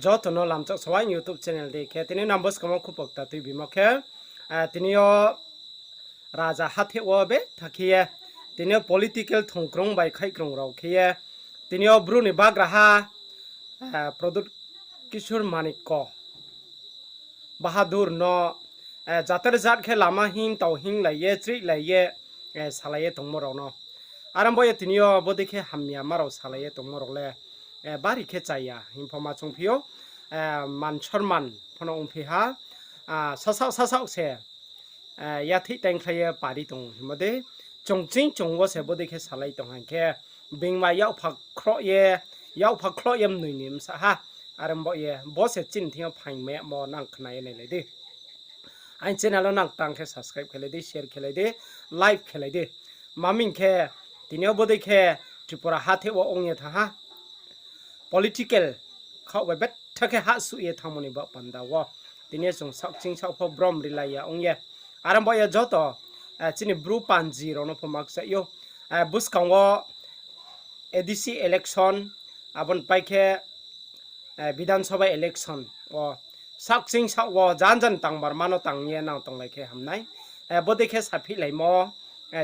যত ন লামচক সবাই ইউটিউব চ্যানেল দেখে তিনি নাম্বারস কম খুপকতা তুই বিমখে তিনিও রাজা হাতে ওবে থাকিয়ে তিনিও পলিটিক্যাল থংক্রং বাই খাইক্রং রাউখিয়ে তিনিও ব্রুনি বাগ্রাহা প্রদুত কিশোর মানিক বাহাদুর ন জাতের জাত খে লামা হিং তাও হিং লাইয়ে chreihlaimi সালাইয়ে তংমরাও ন আরম্ভয়ে তিনিও বদিকে হামিয়া মারাও সালাইয়ে তংমরলে বাড়ি খে চাইয়া হিমফমা চংফিও মান সরমান ফনো উংফিহা সাসাও সাসাও সে ইয়াথি টেংখ্লাইয়ে পারি দं হিমদে চংচিং চংবো সে বদিকে সালাই দं হাंखे बिंगमा याव फाख्लो यम नुइनिम साहा आरम्भये बसे चिन्थियो फाइंमे मो नांखनाय लेलेदे आइन चैनल नां टांखे सब्सक्राइब खेलेदे शेयर खेलेदे लाइक खेलेदे मामिंखे तिनियो बदिखे त्रिपुरा हाथे ओ ओंगे थाहा पॉलिटिकल खावे बेट थके हा सुये थामनि बा पंदाव तिनियो जों साकचिं सावफो ब्रम रिलाया ओंगे आरम्भये जतो चिनि ब्रू पांजी रनो फमाकसायो बुसकांगो एडीसी इलेक्शन आबन पाइखे विधानसभा इलेक्शन ओ साकचिं साव जान जान तांबार मानो तांगे नाव तंलाइखे हमनाय बदिखे साफिलाइमो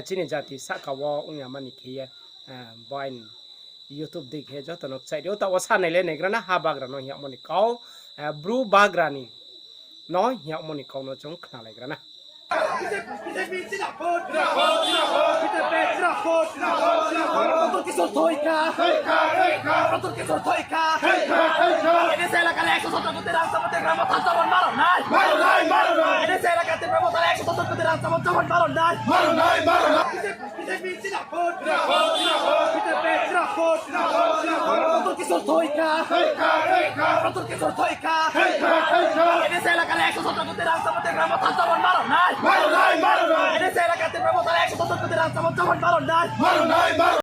चिनि जाति साकावो उंया मानिखे बाइन यूट्यूब दिखे जतन साइडो ता वसानाइले नेग्राना हा बाग्रानो हिया मनि काव ब्रू बाग्रानि न हिया मनि कावनो जों खनालाइग्राना BJP जिनाफोर BJP जिनाफोर Rotor kisor thoiha Rotor kisor thoiha Ini saya lakukan eksos untuk kutirang sama tiga mata cawan malam nai Ini saya lakukan tiga mata eksos untuk kutirang sama cawan malam nai BJP जिनाफोर BJP जिनाफोर Rotor kisor thoiha Rotor kisor thoiha Ini saya lakukan eksos untuk kutirang sama tiga mata cawan malam nai Ini saya lakukan tiga mata eksos untuk kutirang sama cawan malam nai